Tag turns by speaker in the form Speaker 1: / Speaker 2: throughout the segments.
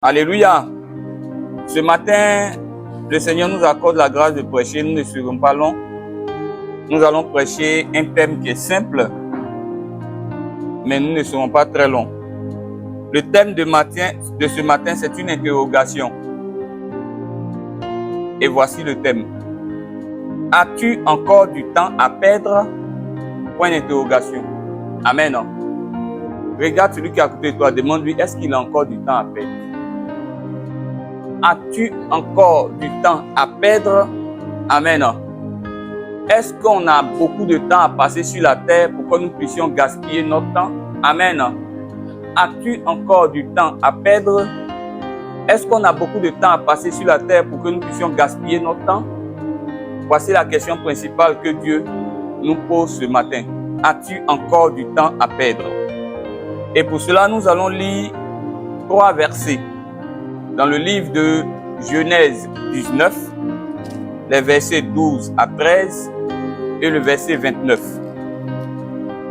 Speaker 1: Alléluia. Ce matin, le Seigneur nous accorde la grâce de prêcher. Nous ne serons pas longs. Nous allons prêcher un thème qui est simple, mais nous ne serons pas très longs. Le thème de ce matin, c'est une interrogation. Et voici le thème. As-tu encore du temps à perdre? Point d'interrogation. Amen. Regarde celui qui est à côté de toi, demande-lui, est-ce qu'il a encore du temps à perdre? As-tu encore du temps à perdre? Amen. Est-ce qu'on a beaucoup de temps à passer sur la terre pour que nous puissions gaspiller notre temps? Amen. As-tu encore du temps à perdre? Est-ce qu'on a beaucoup de temps à passer sur la terre pour que nous puissions gaspiller notre temps? Voici la question principale que Dieu nous pose ce matin. As-tu encore du temps à perdre? Et pour cela, nous allons lire 3 versets dans le livre de Genèse 19, les versets 12 à 13 et le verset 29.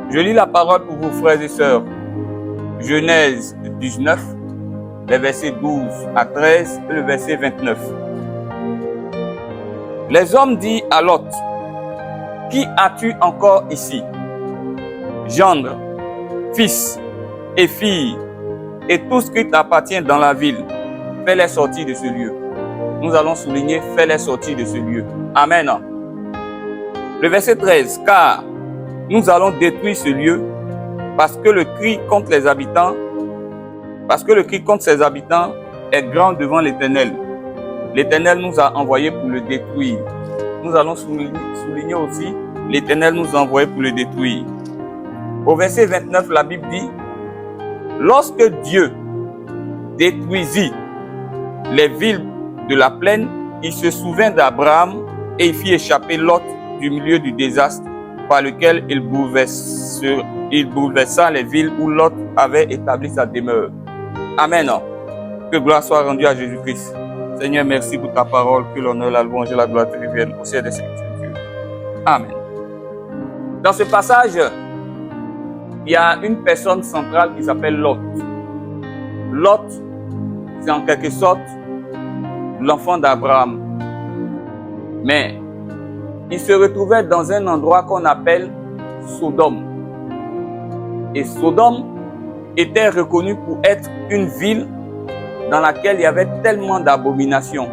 Speaker 1: Je lis la parole pour vous, frères et sœurs. Genèse 19, les versets 12 à 13 et le verset 29. Les hommes dirent à Lot, « Qui as-tu encore ici? Gendre, fils et fille, et tout ce qui t'appartient dans la ville, fais-les sortir de ce lieu. » Nous allons souligner, fais-les sortir de ce lieu. Amen. Le verset 13, « Car nous allons détruire ce lieu, parce que le cri contre les habitants, ses habitants est grand devant l'Éternel. L'Éternel nous a envoyés pour le détruire. » Nous allons souligner aussi, l'Éternel nous a envoyés pour le détruire. Au verset 29, la Bible dit, « Lorsque Dieu détruisit les villes de la plaine, il se souvint d'Abraham et il fit échapper Lot du milieu du désastre par lequel il bouleversa les villes où Lot avait établi sa demeure. » Amen. Que gloire soit rendue à Jésus-Christ. Seigneur, merci pour ta parole, que l'honneur, la louange et la gloire te reviennent au ciel des Saints. Amen. Dans ce passage, il y a une personne centrale qui s'appelle Lot. Lot, c'est en quelque sorte l'enfant d'Abraham. Mais il se retrouvait dans un endroit qu'on appelle Sodome. Et Sodome était reconnu pour être une ville dans laquelle il y avait tellement d'abominations,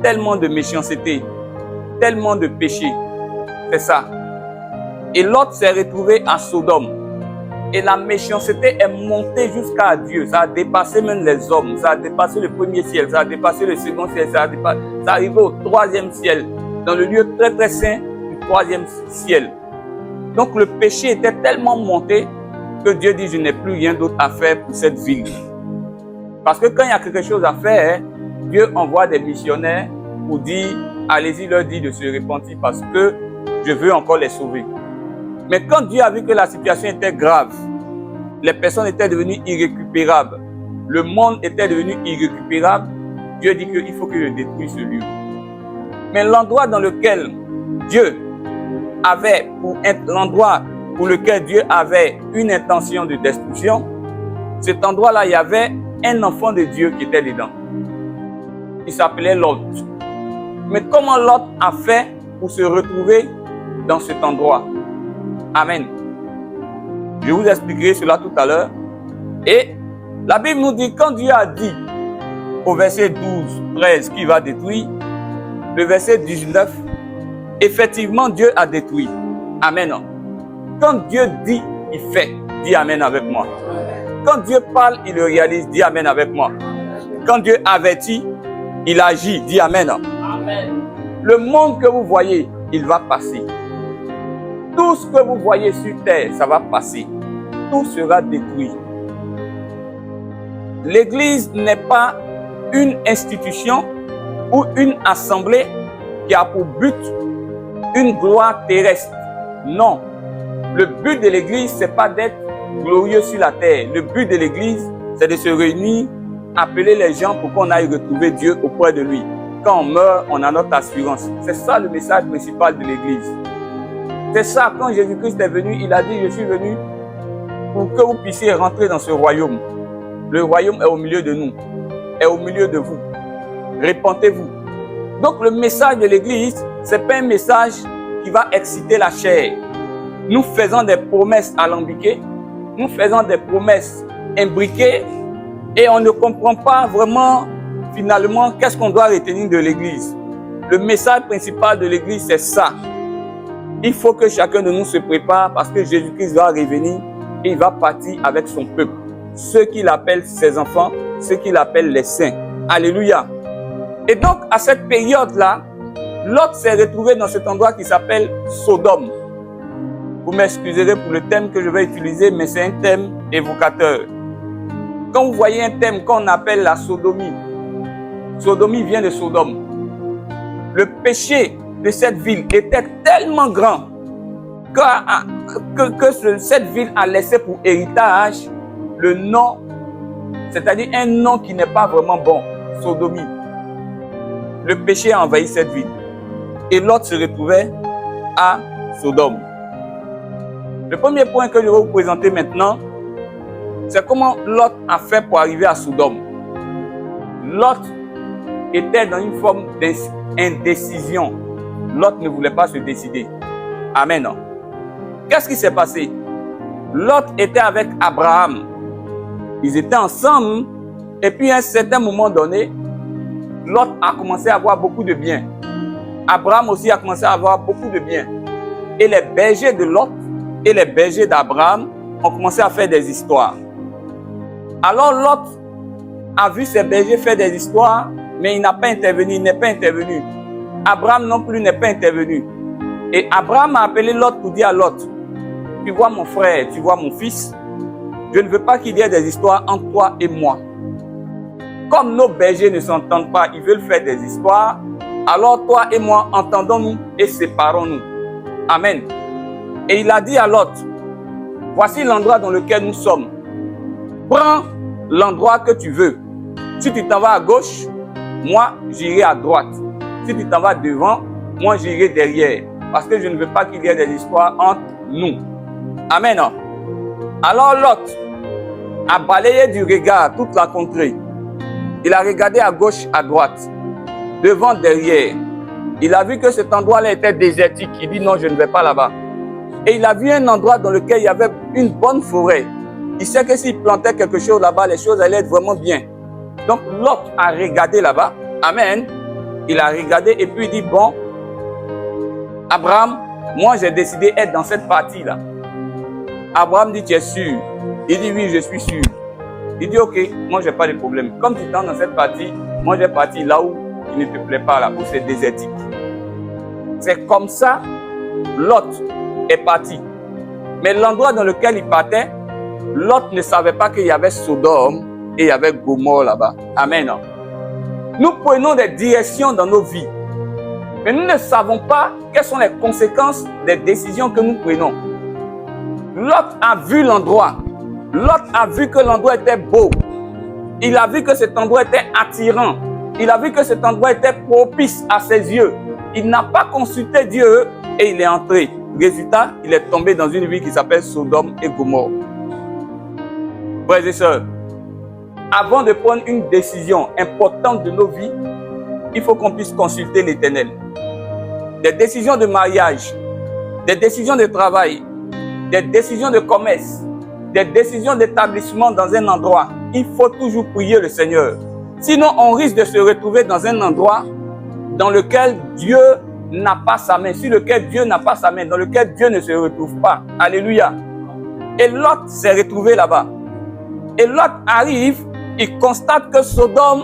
Speaker 1: tellement de méchanceté, tellement de péché. C'est ça. Et Lot s'est retrouvé à Sodome. Et la méchanceté est montée jusqu'à Dieu. Ça a dépassé même les hommes. Ça a dépassé le premier ciel. Ça a dépassé le second ciel. Ça a arrivé au 3e ciel. Dans le lieu très très saint du 3e ciel. Donc le péché était tellement monté que Dieu dit, je n'ai plus rien d'autre à faire pour cette ville. Parce que quand il y a quelque chose à faire, Dieu envoie des missionnaires pour dire, allez-y, leur dire de se repentir parce que je veux encore les sauver. Mais quand Dieu a vu que la situation était grave, les personnes étaient devenues irrécupérables, le monde était devenu irrécupérable, Dieu dit qu'il faut que je détruise ce lieu. Mais l'endroit dans lequel Dieu avait, l'endroit pour lequel Dieu avait une intention de destruction, cet endroit-là, il y avait un enfant de Dieu qui était dedans. Il s'appelait Lot. Mais comment Lot a fait pour se retrouver dans cet endroit? Amen. Je vous expliquerai cela tout à l'heure. Et la Bible nous dit, quand Dieu a dit au verset 12, 13 qu'il va détruire, le verset 19, effectivement Dieu a détruit. Amen. Quand Dieu dit, il fait. Dis Amen avec moi. Quand Dieu parle, il le réalise. Dis Amen avec moi. Quand Dieu avertit, il agit. Dis Amen. Amen. Le monde que vous voyez, il va passer. Tout ce que vous voyez sur terre, ça va passer. Tout sera détruit. L'Église n'est pas une institution ou une assemblée qui a pour but une gloire terrestre. Non. Le but de l'Église, c'est pas d'être glorieux sur la terre. Le but de l'Église, c'est de se réunir, appeler les gens pour qu'on aille retrouver Dieu auprès de lui. Quand on meurt, on a notre assurance. C'est ça le message principal de l'Église. C'est ça, quand Jésus-Christ est venu, il a dit, je suis venu pour que vous puissiez rentrer dans ce royaume. Le royaume est au milieu de nous. est au milieu de vous. Répentez-vous. Donc le message de l'Église, ce n'est pas un message qui va exciter la chair. Nous faisons des promesses alambiquées, nous faisons des promesses imbriquées et on ne comprend pas vraiment finalement qu'est-ce qu'on doit retenir de l'Église. Le message principal de l'Église, c'est ça. Il faut que chacun de nous se prépare parce que Jésus-Christ va revenir et il va partir avec son peuple. Ceux qu'il appelle ses enfants, ceux qu'il appelle les saints. Alléluia. Et donc, à cette période-là, Lot s'est retrouvé dans cet endroit qui s'appelle Sodome. Vous m'excuserez pour le thème que je vais utiliser, mais c'est un thème évocateur. Quand vous voyez un thème qu'on appelle la sodomie, sodomie vient de Sodome. Le péché de cette ville était tellement grand que cette ville a laissé pour héritage le nom, c'est-à-dire un nom qui n'est pas vraiment bon, sodomie. Le péché a envahi cette ville. Et Lot se retrouvait à Sodome. Le premier point que je vais vous présenter maintenant, c'est comment Lot a fait pour arriver à Sodome. Lot était dans une forme d'indécision. Lot ne voulait pas se décider. Amen. Qu'est-ce qui s'est passé? Lot était avec Abraham. Ils étaient ensemble. Et puis à un certain moment donné, Lot a commencé à avoir beaucoup de biens. Abraham aussi a commencé à avoir beaucoup de biens. Et les bergers de Lot et les bergers d'Abraham ont commencé à faire des histoires. Alors Lot a vu ses bergers faire des histoires, mais il n'a pas intervenu, il n'est pas intervenu. Abraham non plus n'est pas intervenu. Et Abraham a appelé Lot pour dire à Lot, tu vois mon frère, tu vois mon fils, je ne veux pas qu'il y ait des histoires entre toi et moi. Comme nos bergers ne s'entendent pas, ils veulent faire des histoires, alors toi et moi, entendons-nous et séparons-nous. Amen. Et il a dit à Lot, voici l'endroit dans lequel nous sommes. Prends l'endroit que tu veux. Si tu t'en vas à gauche, moi j'irai à droite. Si tu t'en vas devant, moi j'irai derrière. Parce que je ne veux pas qu'il y ait des histoires entre nous. Amen. Alors Lot a balayé du regard toute la contrée. Il a regardé à gauche, à droite, devant, derrière. Il a vu que cet endroit-là était désertique. Il dit non, je ne vais pas là-bas. Et il a vu un endroit dans lequel il y avait une bonne forêt. Il sait que s'il plantait quelque chose là-bas, les choses allaient être vraiment bien. Donc Lot a regardé là-bas. Amen. Il a regardé et puis il dit, bon, Abraham, moi j'ai décidé d'être dans cette partie-là. Abraham dit, tu es sûr? Il dit, oui, je suis sûr. Il dit, ok, moi j'ai pas de problème. Comme tu es dans cette partie, moi j'ai parti là où il ne te plaît pas, là où c'est désertique. C'est comme ça, Lot est parti. Mais l'endroit dans lequel il partait, Lot ne savait pas qu'il y avait Sodome et il y avait Gomorrhe là-bas. Amen. Nous prenons des directions dans nos vies, mais nous ne savons pas quelles sont les conséquences des décisions que nous prenons. Lot a vu l'endroit. Lot a vu que l'endroit était beau. Il a vu que cet endroit était attirant. Il a vu que cet endroit était propice à ses yeux. Il n'a pas consulté Dieu et il est entré. Résultat, il est tombé dans une ville qui s'appelle Sodome et Gomorrhe. Frères et sœurs, avant de prendre une décision importante de nos vies, il faut qu'on puisse consulter l'Éternel. Des décisions de mariage, des décisions de travail, des décisions de commerce, des décisions d'établissement dans un endroit, il faut toujours prier le Seigneur. Sinon, on risque de se retrouver dans un endroit dans lequel Dieu n'a pas sa main, sur lequel Dieu n'a pas sa main, dans lequel Dieu ne se retrouve pas. Alléluia. Et Lot s'est retrouvé là-bas. Et Lot arrive, il constate que Sodome,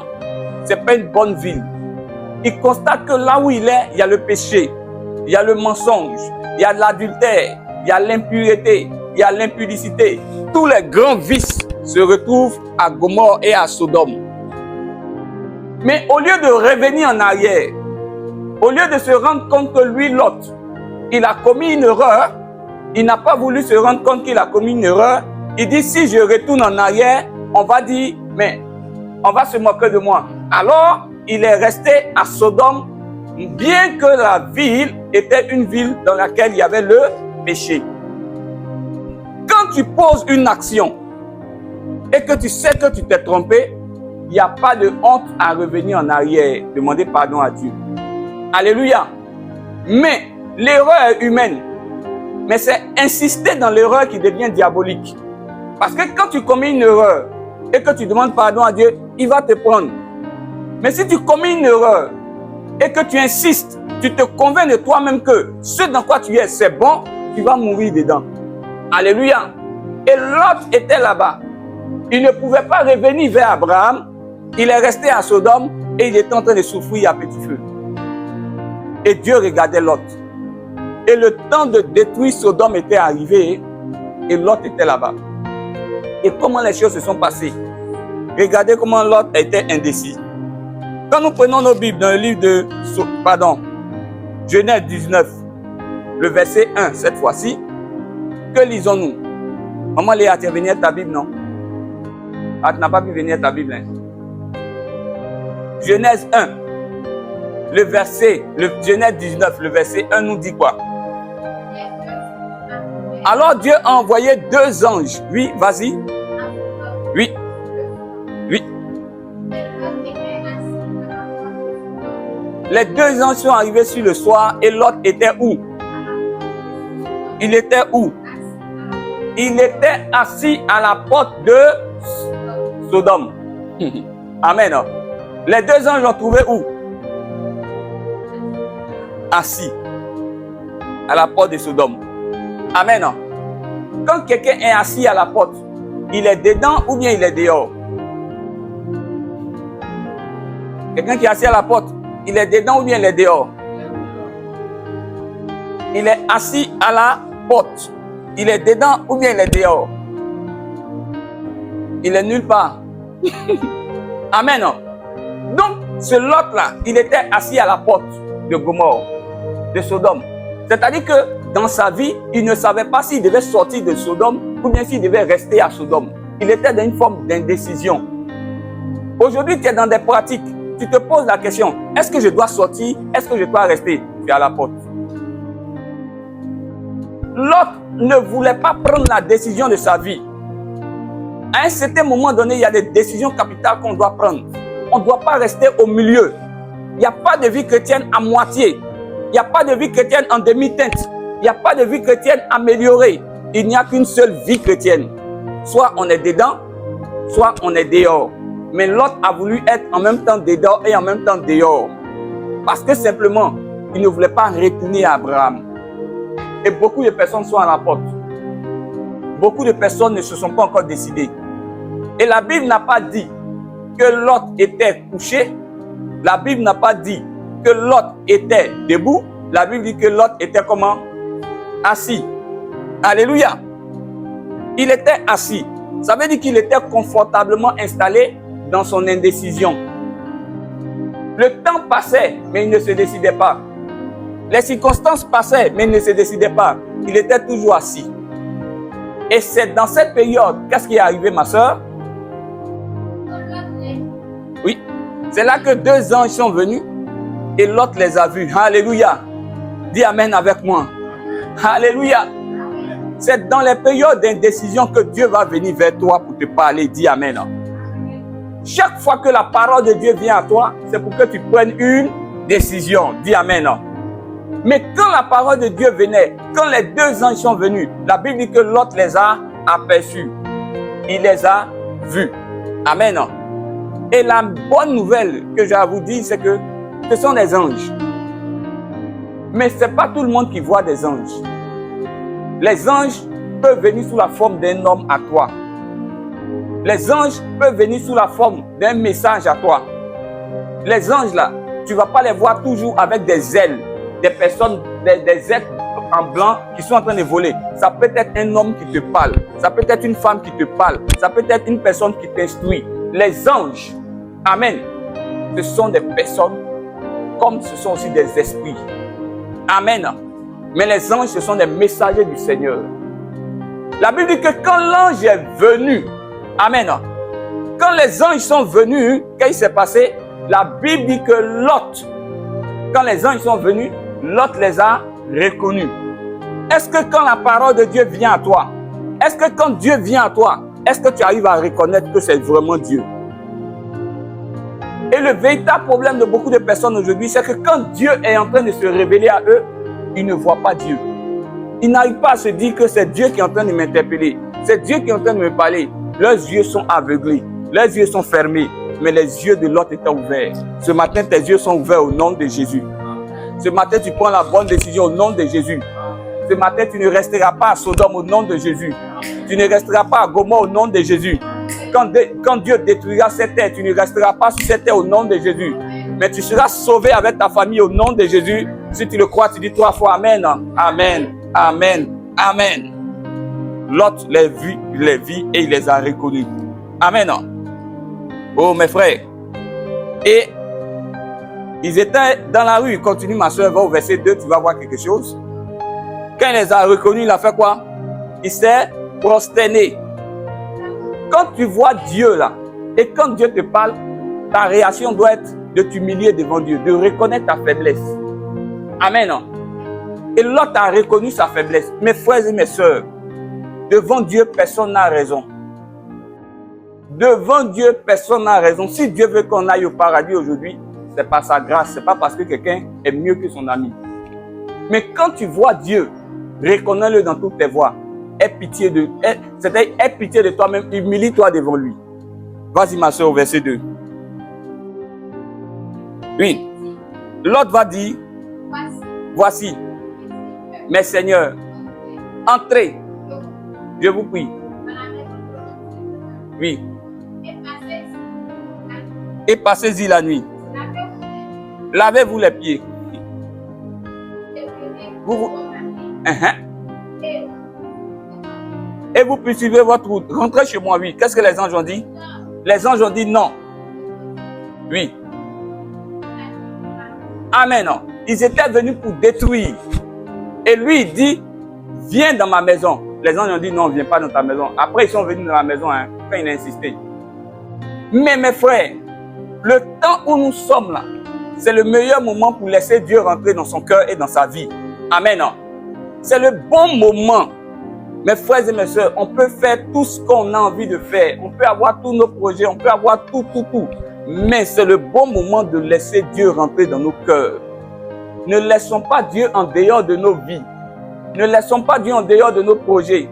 Speaker 1: ce n'est pas une bonne ville. Il constate que là où il est, il y a le péché, il y a le mensonge, il y a l'adultère, il y a l'impureté, il y a l'impudicité. Tous les grands vices se retrouvent à Gomorrhe et à Sodome. Mais au lieu de revenir en arrière, au lieu de se rendre compte que lui, Lot, il a commis une erreur, il n'a pas voulu se rendre compte qu'il a commis une erreur. Il dit, si je retourne en arrière, on va dire, mais on va se moquer de moi. Alors, il est resté à Sodome, bien que la ville était une ville dans laquelle il y avait le péché. Quand tu poses une action et que tu sais que tu t'es trompé, il n'y a pas de honte à revenir en arrière, demander pardon à Dieu. Alléluia. Mais l'erreur est humaine. Mais c'est insister dans l'erreur qui devient diabolique. Parce que quand tu commets une erreur et que tu demandes pardon à Dieu, il va te prendre. Mais si tu commets une erreur et que tu insistes, tu te convaincs de toi-même que ce dans quoi tu es, c'est bon, tu vas mourir dedans. Alléluia. Et Lot était là-bas. Il ne pouvait pas revenir vers Abraham. Il est resté à Sodome et il était en train de souffrir à petit feu. Et Dieu regardait Lot. Et le temps de détruire Sodome était arrivé et Lot était là-bas. Et comment les choses se sont passées? Regardez comment Lot était indécis. Quand nous prenons nos Bibles dans le livre de Genèse 19, le verset 1, cette fois-ci, que lisons-nous? Maman Léa, tu es venue à ta Bible, non? Ah, tu n'as pas pu venir à ta Bible. Hein? Genèse 1, Genèse 19, le verset 1 nous dit quoi? Alors Dieu a envoyé 2 anges. Oui, vas-y. Oui. Oui. Les 2 anges sont arrivés sur le soir et Lot était où? Il était où? Il était assis à la porte de Sodome. Amen. Les 2 anges l'ont trouvé où? Assis à la porte de Sodome. Amen. Quand quelqu'un est assis à la porte, il est dedans ou bien il est dehors? Quelqu'un qui est assis à la porte, il est dedans ou bien il est dehors? Il est assis à la porte. Il est dedans ou bien il est dehors? Il est nulle part. Amen. Donc, ce Lot-là, il était assis à la porte de Gomorrhe, de Sodome. C'est-à-dire que dans sa vie, il ne savait pas s'il devait sortir de Sodome ou bien s'il devait rester à Sodome. Il était dans une forme d'indécision. Aujourd'hui, tu es dans des pratiques. Tu te poses la question, est-ce que je dois sortir? Est-ce que je dois rester? Tu es à la porte. Lot ne voulait pas prendre la décision de sa vie. À un certain moment donné, il y a des décisions capitales qu'on doit prendre. On ne doit pas rester au milieu. Il n'y a pas de vie chrétienne à moitié. Il n'y a pas de vie chrétienne en demi-teinte. Il n'y a pas de vie chrétienne améliorée. Il n'y a qu'une seule vie chrétienne. Soit on est dedans, soit on est dehors. Mais Lot a voulu être en même temps dedans et en même temps dehors. Parce que simplement, il ne voulait pas retourner à Abraham. Et beaucoup de personnes sont à la porte. Beaucoup de personnes ne se sont pas encore décidées. Et la Bible n'a pas dit que Lot était couché. La Bible n'a pas dit que Lot était debout. La Bible dit que Lot était comment? Assis. Alléluia. Il était assis. Ça veut dire qu'il était confortablement installé dans son indécision. Le temps passait, mais il ne se décidait pas. Les circonstances passaient, mais il ne se décidait pas. Il était toujours assis. Et c'est dans cette période, qu'est-ce qui est arrivé, ma soeur? Oui. C'est là que 2 anges sont venus et Lot les a vus. Alléluia. Dis Amen avec moi. Alléluia. C'est dans les périodes d'indécision que Dieu va venir vers toi pour te parler. Dis Amen. Chaque fois que la parole de Dieu vient à toi, c'est pour que tu prennes une décision. Dis Amen. Mais quand la parole de Dieu venait, quand les 2 anges sont venus, la Bible dit que Lot les a aperçus. Il les a vus. Amen. Et la bonne nouvelle que j'ai à vous dire, c'est que ce sont des anges. Mais ce n'est pas tout le monde qui voit des anges. Les anges peuvent venir sous la forme d'un homme à toi. Les anges peuvent venir sous la forme d'un message à toi. Les anges là, tu ne vas pas les voir toujours avec des ailes, des personnes, des êtres en blanc qui sont en train de voler. Ça peut être un homme qui te parle. Ça peut être une femme qui te parle. Ça peut être une personne qui t'instruit. Les anges, amen, ce sont des personnes comme ce sont aussi des esprits. Amen. Mais les anges, ce sont des messagers du Seigneur. La Bible dit que quand l'ange est venu, amen, quand les anges sont venus, qu'est-ce qui s'est passé? La Bible dit que Lot, quand les anges sont venus, Lot les a reconnus. Est-ce que quand la parole de Dieu vient à toi, est-ce que quand Dieu vient à toi, est-ce que tu arrives à reconnaître que c'est vraiment Dieu? Et le véritable problème de beaucoup de personnes aujourd'hui, c'est que quand Dieu est en train de se révéler à eux, ils ne voient pas Dieu. Ils n'arrivent pas à se dire que c'est Dieu qui est en train de m'interpeller. C'est Dieu qui est en train de me parler. Leurs yeux sont aveuglés. Leurs yeux sont fermés. Mais les yeux de l'autre étaient ouverts. Ce matin, tes yeux sont ouverts au nom de Jésus. Ce matin, tu prends la bonne décision au nom de Jésus. Ce matin, tu ne resteras pas à Sodome au nom de Jésus. Tu ne resteras pas à Gomorrhe au nom de Jésus. Quand Dieu détruira cette terre, tu ne resteras pas sur cette terre au nom de Jésus. Mais tu seras sauvé avec ta famille au nom de Jésus. Si tu le crois, tu dis 3 fois Amen. Amen. Amen. Amen. L'autre les vit et il les a reconnus. Amen. Oh mes frères. Et ils étaient dans la rue. Continue ma soeur, va au verset 2, tu vas voir quelque chose. Quand il les a reconnus, il a fait quoi? Il s'est prosterné. Quand tu vois Dieu là, et quand Dieu te parle, ta réaction doit être de t'humilier devant Dieu, de reconnaître ta faiblesse. Amen. Et l'autre a reconnu sa faiblesse. Mes frères et mes sœurs, devant Dieu, personne n'a raison. Devant Dieu, personne n'a raison. Si Dieu veut qu'on aille au paradis aujourd'hui, c'est par sa grâce, c'est pas parce que quelqu'un est mieux que son ami. Mais quand tu vois Dieu, reconnais-le dans toutes tes voies. Aie pitié de toi-même, humilie-toi devant lui. Vas-y ma soeur au verset 2. Oui. L'autre va dire, voici, mes seigneurs, entrez, je vous prie. Oui. Et passez-y la nuit. Lavez-vous les pieds. Et vous poursuivez votre route. Rentrez chez moi, oui. Qu'est-ce que les anges ont dit? Les anges ont dit non. Oui. Amen. Ils étaient venus pour détruire. Et lui, il dit, viens dans ma maison. Les anges ont dit non, viens pas dans ta maison. Après, ils sont venus dans la maison, quand il a insisté. Mais mes frères, le temps où nous sommes là, c'est le meilleur moment pour laisser Dieu rentrer dans son cœur et dans sa vie. Amen. C'est le bon moment. Mes frères et mes sœurs, on peut faire tout ce qu'on a envie de faire. On peut avoir tous nos projets, on peut avoir tout. Mais c'est le bon moment de laisser Dieu rentrer dans nos cœurs. Ne laissons pas Dieu en dehors de nos vies. Ne laissons pas Dieu en dehors de nos projets.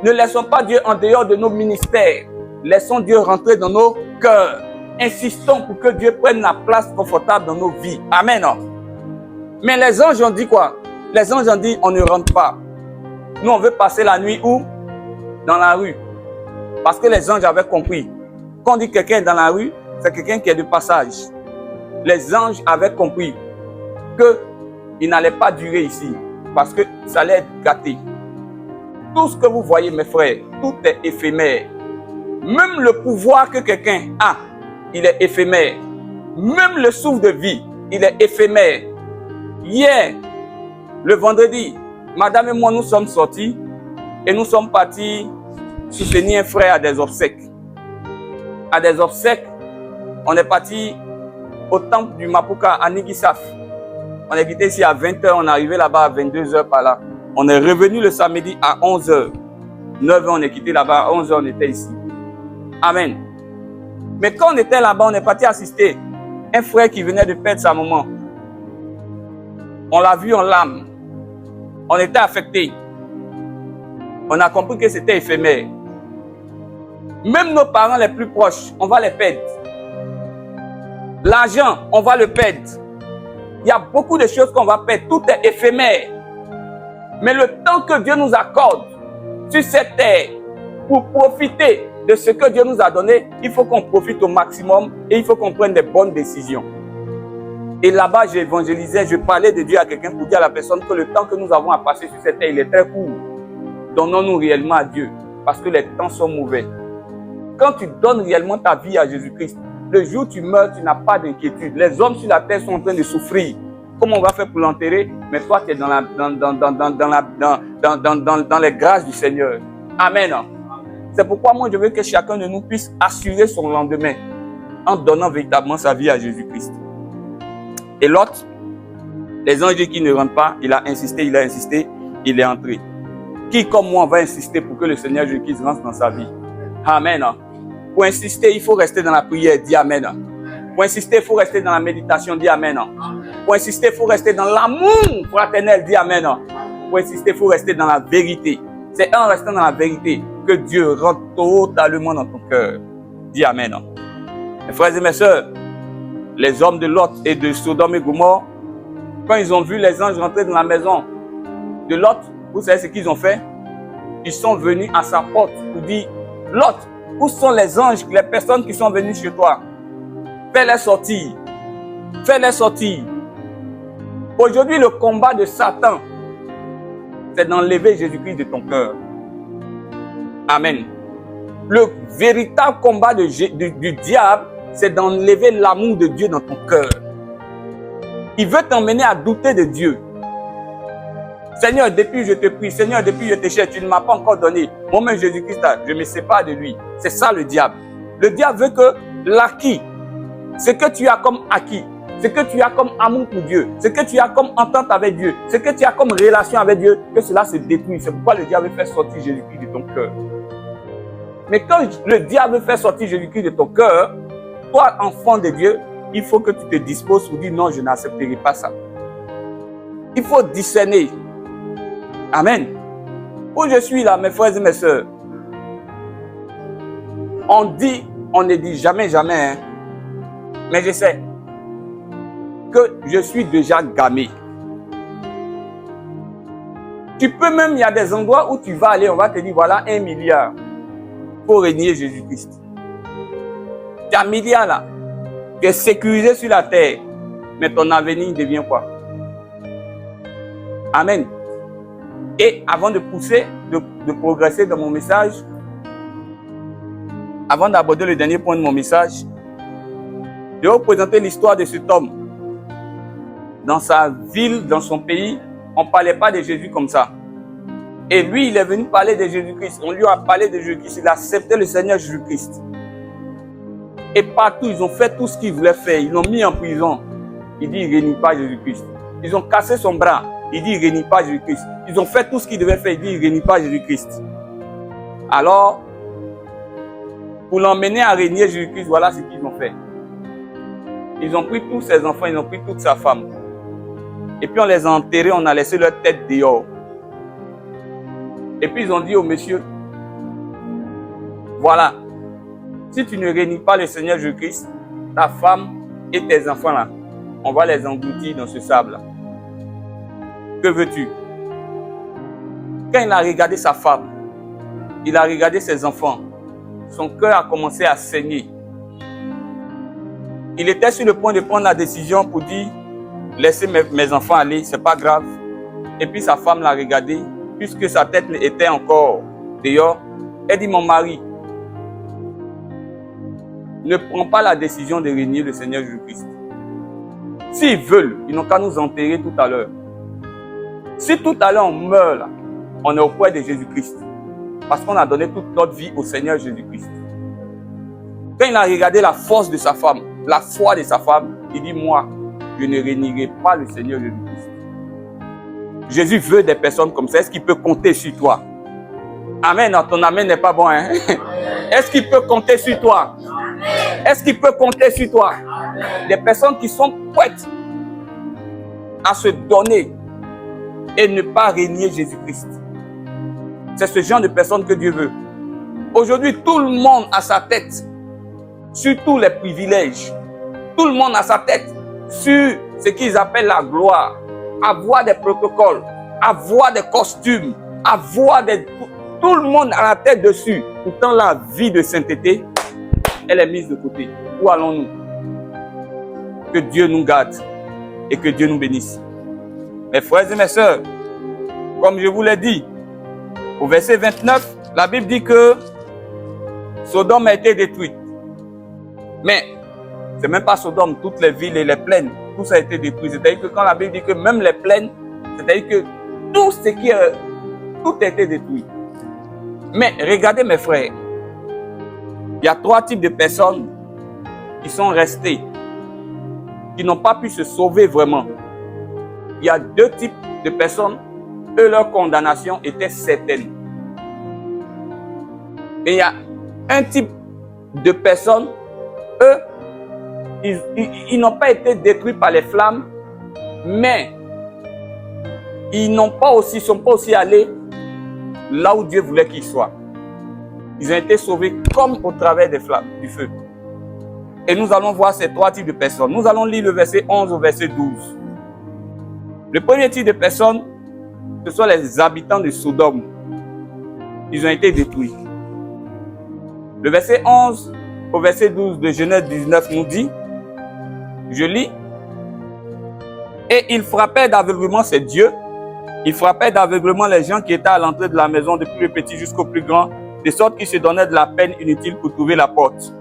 Speaker 1: Ne laissons pas Dieu en dehors de nos ministères. Laissons Dieu rentrer dans nos cœurs. Insistons pour que Dieu prenne la place confortable dans nos vies. Amen. Mais les anges ont dit quoi? Les anges ont dit on ne rentre pas. Nous, on veut passer la nuit où? Dans la rue. Parce que les anges avaient compris. Quand on dit quelqu'un est dans la rue, c'est quelqu'un qui est de passage. Les anges avaient compris qu'il n'allait pas durer ici. Parce que ça allait être gâté. Tout ce que vous voyez, mes frères, tout est éphémère. Même le pouvoir que quelqu'un a, il est éphémère. Même le souffle de vie, il est éphémère. Hier, le vendredi, madame et moi, nous sommes sortis et nous sommes partis soutenir un frère à des obsèques. À des obsèques, on est parti au temple du Mapuka à Nigisaf. On est quitté ici à 20h, on est arrivé là-bas à 22h par là. On est revenu le samedi à 11h. 9h, on est quitté là-bas, à 11h, on était ici. Amen. Mais quand on était là-bas, on est parti assister un frère qui venait de perdre sa maman. On l'a vu en larmes. On était affectés. On a compris que c'était éphémère. Même nos parents les plus proches, on va les perdre. L'argent, on va le perdre. Il y a beaucoup de choses qu'on va perdre. Tout est éphémère. Mais le temps que Dieu nous accorde sur cette terre pour profiter de ce que Dieu nous a donné, il faut qu'on profite au maximum et il faut qu'on prenne des bonnes décisions. Et là-bas, j'évangélisais, je parlais de Dieu à quelqu'un pour dire à la personne que le temps que nous avons à passer sur cette terre, il est très court. Donnons-nous réellement à Dieu parce que les temps sont mauvais. Quand tu donnes réellement ta vie à Jésus-Christ, le jour où tu meurs, tu n'as pas d'inquiétude. Les hommes sur la terre sont en train de souffrir. Comment on va faire pour l'enterrer? Mais toi, tu es dans les grâces du Seigneur. Amen. C'est pourquoi moi, je veux que chacun de nous puisse assurer son lendemain en donnant véritablement sa vie à Jésus-Christ. Et l'autre, les anges qui ne rentrent pas, il a insisté, il est entré. Qui comme moi va insister pour que le Seigneur Jésus-Christ rentre dans sa vie? Amen. Pour insister, il faut rester dans la prière. Dis Amen. Pour insister, il faut rester dans la méditation, dis Amen. Pour insister, il faut rester dans l'amour fraternel, dis Amen. Pour insister, il faut rester dans la vérité. C'est en restant dans la vérité que Dieu rentre totalement dans ton cœur. Dis Amen. Mes frères et mes sœurs, les hommes de Lot et de Sodome et Gomorrhe, quand ils ont vu les anges rentrer dans la maison de Lot, vous savez ce qu'ils ont fait? Ils sont venus à sa porte pour dire, Lot, où sont les anges, les personnes qui sont venues chez toi? Fais-les sortir. Fais-les sortir. Aujourd'hui, le combat de Satan, c'est d'enlever Jésus-Christ de ton cœur. Amen. Le véritable combat du diable, c'est d'enlever l'amour de Dieu dans ton cœur. Il veut t'emmener à douter de Dieu. Seigneur, depuis je te prie, Seigneur, depuis je te cherche, tu ne m'as pas encore donné. Moi-même, Jésus-Christ, je me sépare de lui. C'est ça le diable. Le diable veut que l'acquis, ce que tu as comme acquis, ce que tu as comme amour pour Dieu, ce que tu as comme entente avec Dieu, ce que tu as comme relation avec Dieu, que cela se détruit. C'est pourquoi le diable veut faire sortir Jésus-Christ de ton cœur. Mais quand le diable veut faire sortir Jésus-Christ de ton cœur, toi, enfant de Dieu, il faut que tu te disposes pour dire non, je n'accepterai pas ça. Il faut discerner. Amen. Où je suis là, mes frères et mes sœurs, on ne dit jamais, jamais, hein, mais je sais que je suis déjà gamé. Tu peux même, il y a des endroits où tu vas aller, on va te dire, voilà 1 milliard pour régner Jésus-Christ. Tu as 1 milliard là, tu es sécurisé sur la terre, mais ton avenir devient quoi? Amen. Et avant de pousser, de progresser dans mon message, avant d'aborder le dernier point de mon message, je vais vous présenter l'histoire de cet homme. Dans sa ville, dans son pays, on ne parlait pas de Jésus comme ça. Et lui, il est venu parler de Jésus-Christ. On lui a parlé de Jésus-Christ. Il a accepté le Seigneur Jésus-Christ. Et partout, ils ont fait tout ce qu'ils voulaient faire. Ils l'ont mis en prison. Il dit, il ne renie pas Jésus-Christ. Ils ont cassé son bras. Il dit, il ne renie pas Jésus-Christ. Ils ont fait tout ce qu'ils devaient faire. Il dit, il ne renie pas Jésus-Christ. Alors, pour l'emmener à régner Jésus-Christ, voilà ce qu'ils ont fait. Ils ont pris tous ses enfants, ils ont pris toute sa femme. Et puis on les a enterrés, on a laissé leur tête dehors. Et puis ils ont dit au monsieur, voilà, si tu ne réunis pas le Seigneur Jésus-Christ, ta femme et tes enfants là, on va les engloutir dans ce sable là. Que veux-tu? Quand il a regardé sa femme, il a regardé ses enfants, son cœur a commencé à saigner. Il était sur le point de prendre la décision pour dire, laissez mes enfants aller, c'est pas grave. Et puis sa femme l'a regardé, puisque sa tête était encore dehors. Elle dit, mon mari, ne prends pas la décision de régner le Seigneur Jésus-Christ. S'ils veulent, ils n'ont qu'à nous enterrer tout à l'heure. Si tout à l'heure on meurt là, on est auprès de Jésus-Christ. Parce qu'on a donné toute notre vie au Seigneur Jésus-Christ. Quand il a regardé la force de sa femme, la foi de sa femme, il dit, moi, je ne régnerai pas le Seigneur Jésus-Christ. Jésus veut des personnes comme ça. Est-ce qu'il peut compter sur toi? Amen. Non, ton amen n'est pas bon. Hein? Est-ce qu'il peut compter sur toi? Est-ce qu'il peut compter sur toi? Des personnes qui sont prêtes à se donner et ne pas régner Jésus-Christ. C'est ce genre de personnes que Dieu veut. Aujourd'hui, tout le monde a sa tête sur tous les privilèges. Tout le monde a sa tête sur ce qu'ils appellent la gloire. Avoir des protocoles, avoir des costumes, avoir des... Tout le monde a la tête dessus. Pourtant, la vie de sainteté, elle est mise de côté. Où allons-nous? Que Dieu nous garde et que Dieu nous bénisse. Mes frères et mes sœurs, comme je vous l'ai dit, au verset 29, la Bible dit que Sodome a été détruite. Mais c'est même pas Sodome, toutes les villes et les plaines, tout ça a été détruit. C'est-à-dire que quand la Bible dit que même les plaines, c'est-à-dire que tout ce qui est, tout a été détruit. Mais regardez mes frères, il y a 3 types de personnes qui sont restées, qui n'ont pas pu se sauver vraiment. Il y a 2 types de personnes, eux, leur condamnation était certaine. Et il y a un type de personnes, eux, ils n'ont pas été détruits par les flammes, mais ils sont pas aussi allés là où Dieu voulait qu'ils soient. Ils ont été sauvés comme au travers des flammes, du feu. Et nous allons voir ces trois types de personnes. Nous allons lire le verset 11 au verset 12. Le premier type de personnes, ce sont les habitants de Sodome. Ils ont été détruits. Le verset 11 au verset 12 de Genèse 19 nous dit, je lis, et il frappait d'aveuglement ces dieux, il frappait d'aveuglement les gens qui étaient à l'entrée de la maison, depuis le petit jusqu'au plus grand, de sorte qu'ils se donnaient de la peine inutile pour trouver la porte.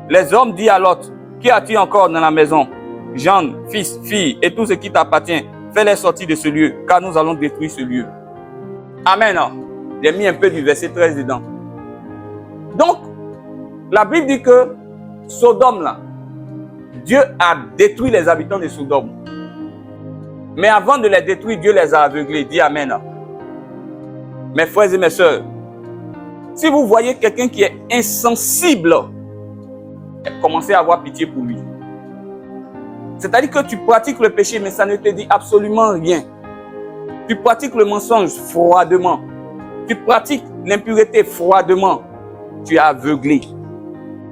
Speaker 1: Les hommes disent à Lot, qui as-tu encore dans la maison? Jean, fils, fille, et tout ce qui t'appartient, fais-les sortir de ce lieu, car nous allons détruire ce lieu. Amen. J'ai mis un peu du verset 13 dedans. Donc, la Bible dit que Sodome, là, Dieu a détruit les habitants de Sodome. Mais avant de les détruire, Dieu les a aveuglés. Dis Amen. Mes frères et mes sœurs, si vous voyez quelqu'un qui est insensible, commencez à avoir pitié pour lui. C'est-à-dire que tu pratiques le péché, mais ça ne te dit absolument rien. Tu pratiques le mensonge froidement. Tu pratiques l'impureté froidement. Tu es aveuglé.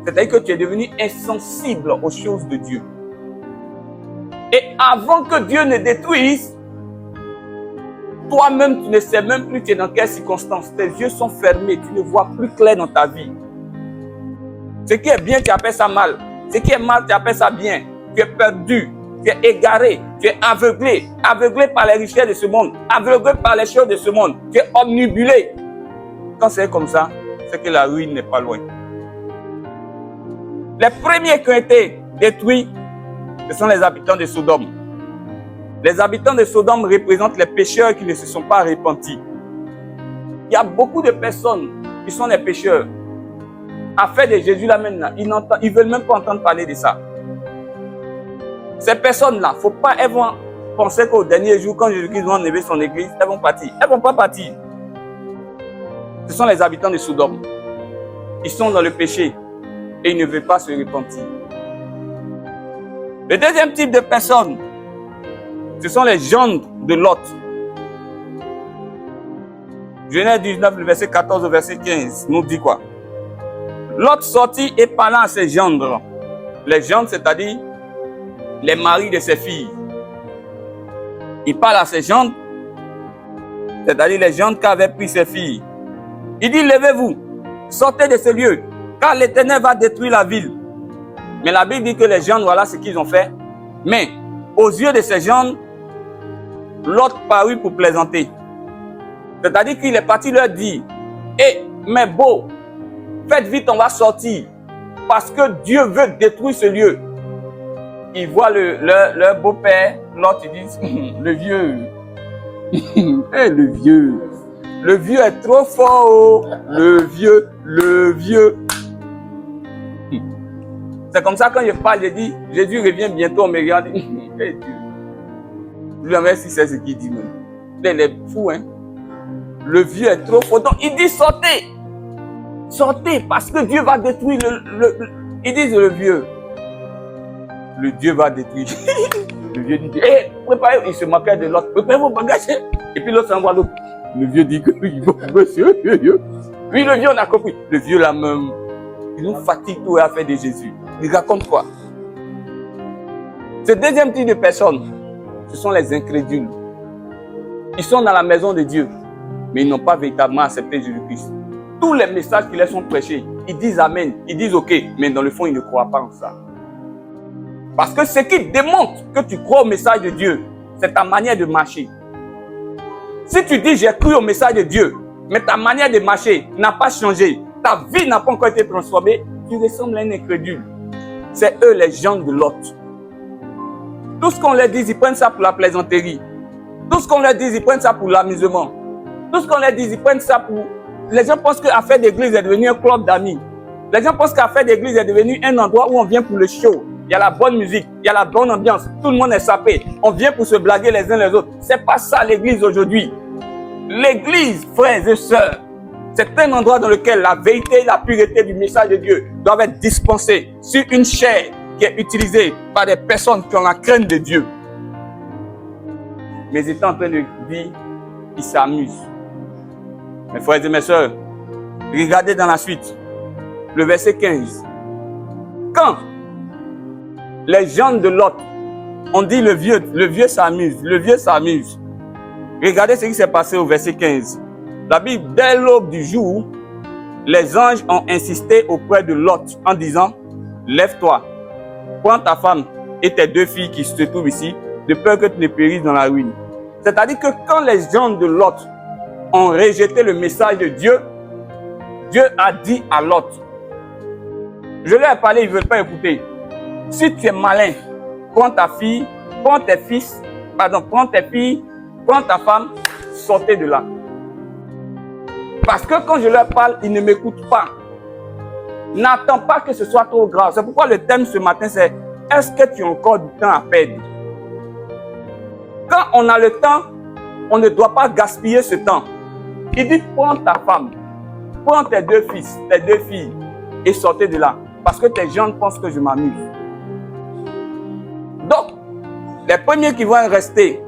Speaker 1: C'est-à-dire que tu es devenu insensible aux choses de Dieu. Et avant que Dieu ne détruise, toi-même, tu ne sais même plus tu es dans quelles circonstances. Tes yeux sont fermés, tu ne vois plus clair dans ta vie. Ce qui est bien, tu appelles ça mal. Ce qui est mal, tu appelles ça bien. Tu es perdu, tu es égaré, tu es aveuglé. Aveuglé par les richesses de ce monde, aveuglé par les choses de ce monde. Tu es omnibulé. Quand c'est comme ça, c'est que la ruine n'est pas loin. Les premiers qui ont été détruits, ce sont les habitants de Sodome. Les habitants de Sodome représentent les pécheurs qui ne se sont pas repentis. Il y a beaucoup de personnes qui sont des pécheurs. Affaire de Jésus là maintenant, ils ne veulent même pas entendre parler de ça. Ces personnes-là, il ne faut pas, elles vont penser qu'au dernier jour, quand Jésus-Christ va enlever son église, elles vont partir. Elles ne vont pas partir. Ce sont les habitants de Sodome. Ils sont dans le péché et ils ne veulent pas se repentir. Le deuxième type de personnes, ce sont les gendres de Lot. Genèse 19, le verset 14 au verset 15, nous dit quoi? Lot sortit et parla à ses gendres. Les gendres, c'est-à-dire les maris de ses filles. Il parle à ses gendres, c'est-à-dire les gendres qui avaient pris ses filles. Il dit, levez-vous, sortez de ce lieu, car l'Éternel va détruire la ville. Mais la Bible dit que les gendres, voilà ce qu'ils ont fait. Mais aux yeux de ces gendres, Lot parut pour plaisanter. C'est-à-dire qu'il est parti leur dire, mes beaux, faites vite, on va sortir. Parce que Dieu veut détruire ce lieu. Ils voient leur beau-père, Lot, ils disent, le vieux. Le vieux. Le vieux est trop fort. Le vieux. C'est comme ça quand je parle, je dis, Jésus revient bientôt, on me regarde. Lui, si c'est ce qu'il dit même. Il est fou, hein. Le vieux est trop fort. Donc, il dit, sortez. Sortez, parce que Dieu va détruire Ils disent le vieux. Le Dieu va détruire. Le vieux dit, préparez, il se moquait de l'autre. Préparez vos bagages. Et puis l'autre s'envoie l'autre. Le vieux dit que monsieur, oui, le vieux, on a compris. Le vieux, là même, il nous fatigue tout à faire de Jésus. Il raconte quoi? Ce deuxième type de personnes, ce sont les incrédules. Ils sont dans la maison de Dieu, mais ils n'ont pas véritablement accepté Jésus-Christ. Tous les messages qui leur sont prêchés, ils disent Amen, ils disent OK, mais dans le fond, ils ne croient pas en ça. Parce que ce qui démontre que tu crois au message de Dieu, c'est ta manière de marcher. Si tu dis j'ai cru au message de Dieu, mais ta manière de marcher n'a pas changé, ta vie n'a pas encore été transformée, tu ressembles à un incrédule. C'est eux les gens de Lot. Tout ce qu'on leur dit, ils prennent ça pour la plaisanterie. Tout ce qu'on leur dit, ils prennent ça pour l'amusement. Tout ce qu'on leur dit, ils prennent ça pour... Les gens pensent qu'Affaires d'église est devenu un club d'amis. Les gens pensent qu'Affaires d'église est devenu un endroit où on vient pour le show. Il y a la bonne musique, il y a la bonne ambiance. Tout le monde est sapé. On vient pour se blaguer les uns les autres. C'est pas ça l'église aujourd'hui. L'église, frères et sœurs, c'est un endroit dans lequel la vérité et la pureté du message de Dieu doivent être dispensées sur une chair qui est utilisé par des personnes qui ont la crainte de Dieu. Mais ils étaient en train de dire, ils s'amusent. Mes frères et mes sœurs, regardez dans la suite, le verset 15. Quand les gens de Lot ont dit le vieux s'amuse, le vieux s'amuse. Regardez ce qui s'est passé au verset 15. La Bible, dès l'aube du jour, les anges ont insisté auprès de Lot en disant, lève-toi, prends ta femme et tes 2 filles qui se trouvent ici, de peur que tu ne périsses dans la ruine. C'est-à-dire que quand les gens de Lot ont rejeté le message de Dieu, Dieu a dit à Lot, je leur ai parlé, ils ne veulent pas écouter. Si tu es malin, prends ta fille, prends tes fils, prends tes filles, prends ta femme, sortez de là. Parce que quand je leur parle, ils ne m'écoutent pas. N'attends pas que ce soit trop grave. C'est pourquoi le thème ce matin, c'est est-ce que tu as encore du temps à perdre? Quand on a le temps, on ne doit pas gaspiller ce temps. Il dit, prends ta femme, prends tes 2 fils, tes 2 filles et sortez de là. Parce que tes gens pensent que je m'amuse. Donc, les premiers qui vont rester,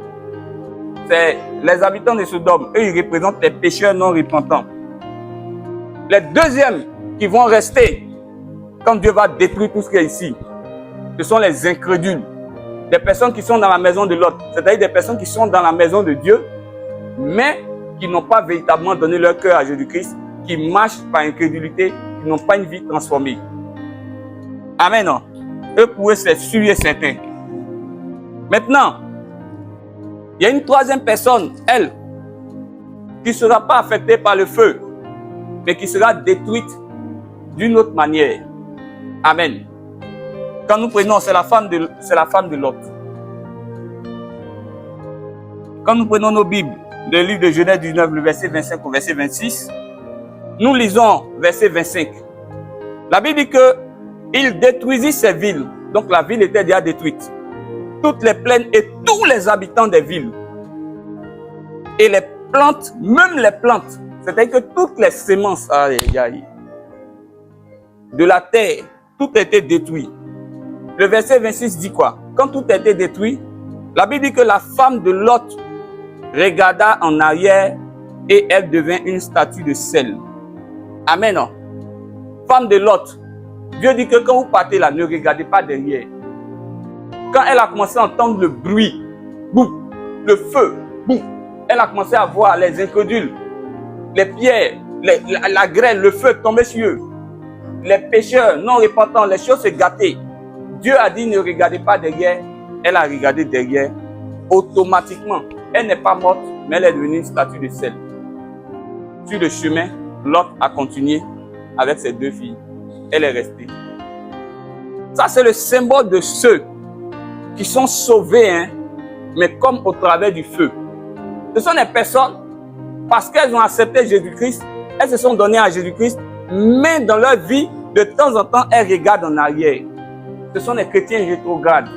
Speaker 1: c'est les habitants de Sodome. Eux, ils représentent les pécheurs non repentants. Les deuxièmes qui vont rester, quand Dieu va détruire tout ce qui est ici, ce sont les incrédules. Des personnes qui sont dans la maison de l'autre. C'est-à-dire des personnes qui sont dans la maison de Dieu, mais qui n'ont pas véritablement donné leur cœur à Jésus-Christ, qui marchent par incrédulité, qui n'ont pas une vie transformée. Amen. Non? Eux, pour eux, c'est sûr et certain. Maintenant, il y a une troisième personne, elle, qui ne sera pas affectée par le feu, mais qui sera détruite d'une autre manière. Amen. Quand nous prenons, c'est la femme de Lot. Quand nous prenons nos Bibles, le livre de Genèse 19, le verset 25 au verset 26, nous lisons verset 25. La Bible dit que il détruisit ces villes. Donc la ville était déjà détruite. Toutes les plaines et tous les habitants des villes. Et les plantes, même les plantes, c'est-à-dire que toutes les semences de la terre, tout était détruit. Le verset 26 dit quoi? Quand tout était détruit, la Bible dit que la femme de Lot regarda en arrière et elle devint une statue de sel. Amen. Non? Femme de Lot, Dieu dit que quand vous partez là, ne regardez pas derrière. Quand elle a commencé à entendre le bruit, boum, le feu, boum, elle a commencé à voir les incrédules, les pierres, la grêle, le feu tomber sur eux. Les pécheurs non repentants, les choses se gâtaient. Dieu a dit ne regardez pas derrière. Elle a regardé derrière. Automatiquement, elle n'est pas morte, mais elle est devenue une statue de sel. Sur le chemin, Lot a continué avec ses 2 filles. Elle est restée. Ça, c'est le symbole de ceux qui sont sauvés, hein, mais comme au travers du feu. Ce sont des personnes, parce qu'elles ont accepté Jésus-Christ, elles se sont données à Jésus-Christ, mais dans leur vie, de temps en temps, elles regardent en arrière. Ce sont des chrétiens rétrogrades.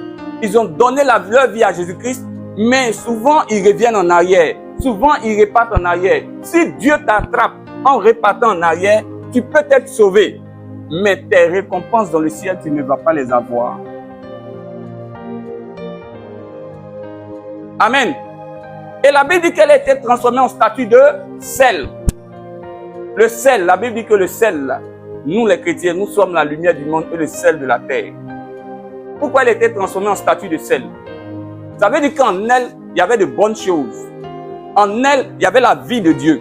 Speaker 1: Ils ont donné leur vie à Jésus-Christ, mais souvent, ils reviennent en arrière. Souvent, ils repartent en arrière. Si Dieu t'attrape en repartant en arrière, tu peux être sauvé. Mais tes récompenses dans le ciel, tu ne vas pas les avoir. Amen. Et la Bible dit qu'elle a été transformée en statue de sel. Le sel, la Bible dit que le sel, là, nous les chrétiens, nous sommes la lumière du monde et le sel de la terre. Pourquoi elle a été transformée en statue de sel? Ça veut dire qu'en elle, il y avait de bonnes choses. En elle, il y avait la vie de Dieu.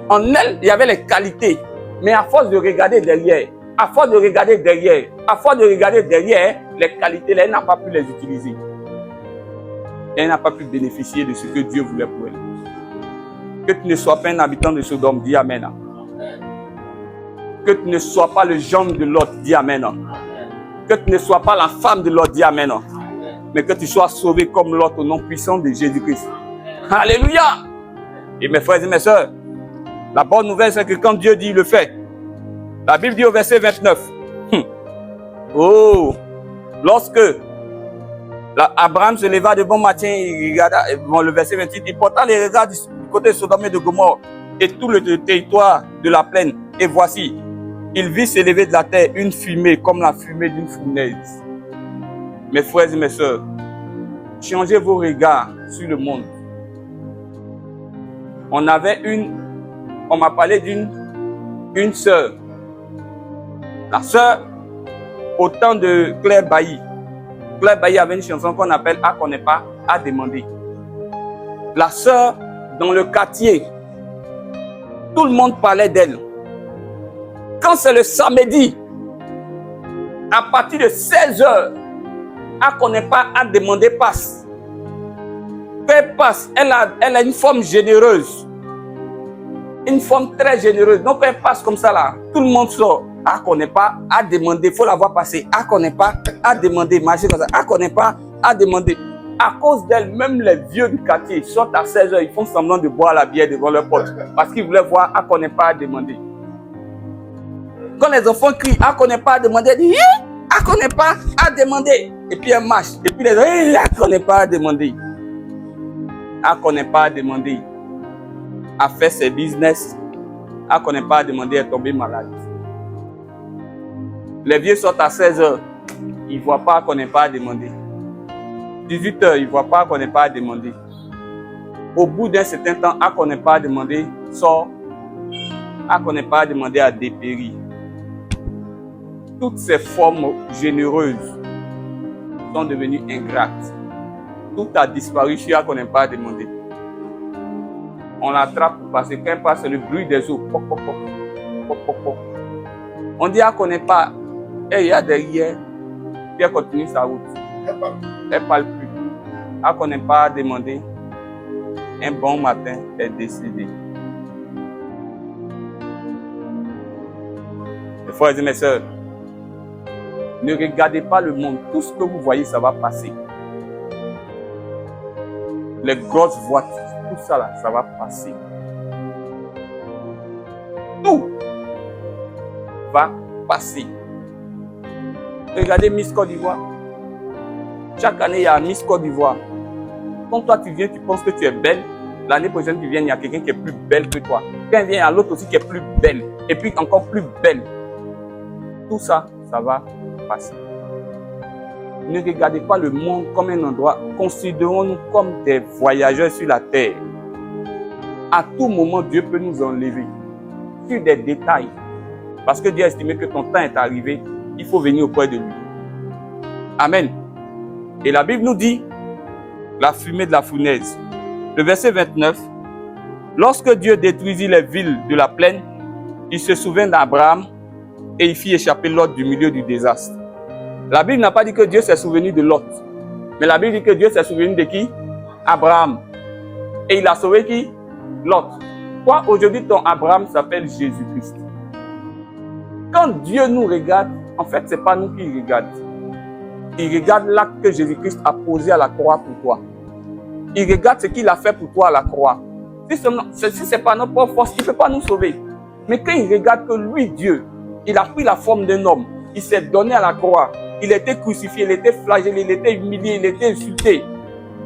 Speaker 1: En elle, il y avait les qualités. Mais à force de regarder derrière, à force de regarder derrière, à force de regarder derrière, les qualités, elle n'a pas pu les utiliser. Elle n'a pas pu bénéficier de ce que Dieu voulait pour elle. Que tu ne sois pas un habitant de Sodome, dis Amen. Que tu ne sois pas le genre de Lot, dis Amen. Que tu ne sois pas la femme de Lot, dis Amen. Mais que tu sois sauvé comme Lot au nom puissant de Jésus-Christ. Alléluia. Et mes frères et mes sœurs, la bonne nouvelle, c'est que quand Dieu dit, il le fait. La Bible dit au verset 29. Oh, lorsque Abraham se leva de bon matin, il regarda, le verset 28, il porta les regards du côté de Sodome et de Gomorrhe et tout le territoire de la plaine. Et voici, il vit s'élever de la terre une fumée comme la fumée d'une fournaise. Mes frères et mes sœurs, changez vos regards sur le monde. On m'a parlé d'une sœur. La sœur, au temps de Claire Bailly. Claire Bailly avait une chanson qu'on appelle « À qu'on n'est pas, à demander ». La sœur, dans le quartier, tout le monde parlait d'elle. Quand c'est le samedi, à partir de 16h, à qu'on n'est pas, à demander passe. Quand elle passe, elle a une forme généreuse. Une forme très généreuse. Donc quand elle passe comme ça là, tout le monde sort. À qu'on n'est pas, à demander. Il faut la voir passer. À qu'on n'est pas, à demander. Marcher comme ça. À qu'on n'est pas, à demander. À cause d'elle, même les vieux du quartier sortent à 16h. Ils font semblant de boire la bière devant leur pote. Parce qu'ils voulaient voir à qu'on n'est pas à demander. Quand les enfants crient, à qu'on n'est pas à demander, ils disent, à qu'on n'est pas à demander. Et puis elle marche. Et puis les gens, à qu'on n'est pas à demander. À qu'on n'est pas à demander. À faire ses business. À qu'on n'est pas à demander, à tomber malade. Les vieux sortent à 16h. Ils ne voient pas qu'on n'est pas à demander. 18h, ils ne voient pas qu'on n'est pas à demander. Au bout d'un certain temps, à qu'on n'est pas à demander, sort. À qu'on n'est pas à demander, à dépérir. Toutes ces formes généreuses sont devenues ingrates. Tout a disparu sur à qu'on n'est pas à demander. On l'attrape pour passer. Quand elle passe, c'est le bruit des eaux. Pop, pop, pop. Pop, pop, pop. On dit à qu'on n'est pas. Et il y a derrière. Puis elle continue sa route. Elle ne parle plus. À qu'on n'est pas à demander. Un bon matin, elle est décédée. Mes frères et mes sœurs, ne regardez pas le monde. Tout ce que vous voyez, ça va passer. Les grosses voitures, tout ça là, ça va passer. Tout va passer. Regardez Miss Côte d'Ivoire. Chaque année, il y a Miss Côte d'Ivoire. Quand toi tu viens, tu penses que tu es belle. L'année prochaine, tu viens, il y a quelqu'un qui est plus belle que toi. Quand il vient, il y a l'autre aussi qui est plus belle. Et puis encore plus belle. Tout ça, ça va passer. Ne regardez pas le monde comme un endroit. Considérons-nous comme des voyageurs sur la terre. À tout moment, Dieu peut nous enlever sur des détails. Parce que Dieu a estimé que ton temps est arrivé. Il faut venir auprès de lui. Amen. Et la Bible nous dit, la fumée de la fournaise. Le verset 29. Lorsque Dieu détruisit les villes de la plaine, il se souvint d'Abraham et il fit échapper Lot du milieu du désastre. La Bible n'a pas dit que Dieu s'est souvenu de Lot. Mais la Bible dit que Dieu s'est souvenu de qui? Abraham. Et il a sauvé qui? Lot. Toi, aujourd'hui, ton Abraham s'appelle Jésus-Christ. Quand Dieu nous regarde, en fait, ce n'est pas nous qui regarde. Il regarde l'acte que Jésus-Christ a posé à la croix pour toi. Il regarde ce qu'il a fait pour toi à la croix. Si ce n'est pas notre propre force, il ne peut pas nous sauver. Mais quand il regarde que lui, Dieu, il a pris la forme d'un homme, il s'est donné à la croix, il a été crucifié, il a été flagellé, il a été humilié, il a été insulté,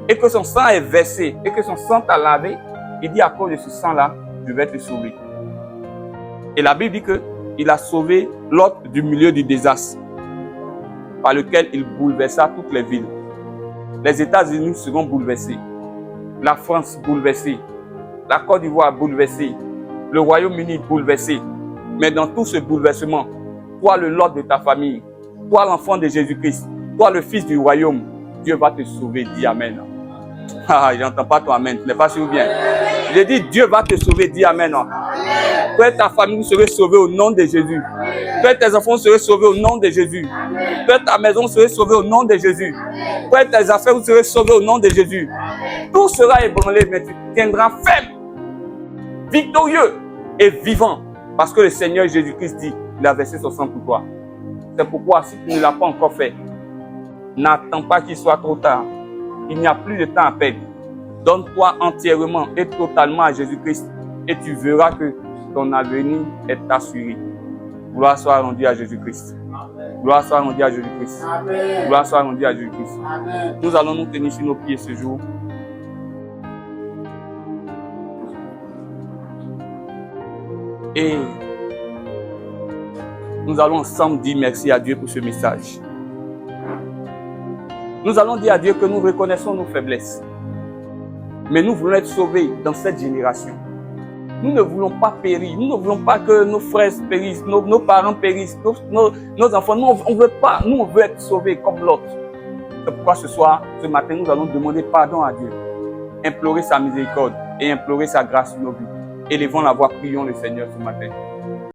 Speaker 1: et que son sang est versé, et que son sang t'a lavé, il dit à cause de ce sang-là, je vais te sauver. Et la Bible dit qu'il a sauvé Lot du milieu du désastre, par lequel il bouleversa toutes les villes. Les États-Unis seront bouleversés, la France bouleversée, la Côte d'Ivoire bouleversée, le Royaume-Uni bouleversé. Mais dans tout ce bouleversement, toi le Lot de ta famille, toi l'enfant de Jésus-Christ, toi le fils du royaume, Dieu va te sauver. Dis Amen. Ah, je n'entends pas ton Amen, tu n'es pas sûr ou bien. J'ai dit Dieu va te sauver. Dis Amen. Toi et ta famille, vous serez sauvés au nom de Jésus. Toi et tes enfants serez sauvés au nom de Jésus. Toi et ta maison serez sauvée au nom de Jésus. Toi et tes affaires, vous serez sauvés au nom de Jésus. Tout sera ébranlé, mais tu tiendras ferme, victorieux et vivant. Parce que le Seigneur Jésus-Christ dit, il a versé son sang pour toi. C'est pourquoi, si tu ne l'as pas encore fait, n'attends pas qu'il soit trop tard. Il n'y a plus de temps à perdre. Donne-toi entièrement et totalement à Jésus-Christ et tu verras que ton avenir est assuré. Gloire soit rendue à Jésus-Christ. Gloire soit rendue à Jésus-Christ. Gloire soit rendue à Jésus-Christ. Nous allons nous tenir sur nos pieds ce jour. Et nous allons ensemble dire merci à Dieu pour ce message. Nous allons dire à Dieu que nous reconnaissons nos faiblesses. Mais nous voulons être sauvés dans cette génération. Nous ne voulons pas périr. Nous ne voulons pas que nos frères périssent, nos parents périssent, nos enfants. Nous, on veut pas. Nous, on veut être sauvés comme l'autre. C'est pourquoi ce matin, nous allons demander pardon à Dieu. Implorer sa miséricorde et implorer sa grâce sur nos vies. Élevons la voix, prions le Seigneur ce matin.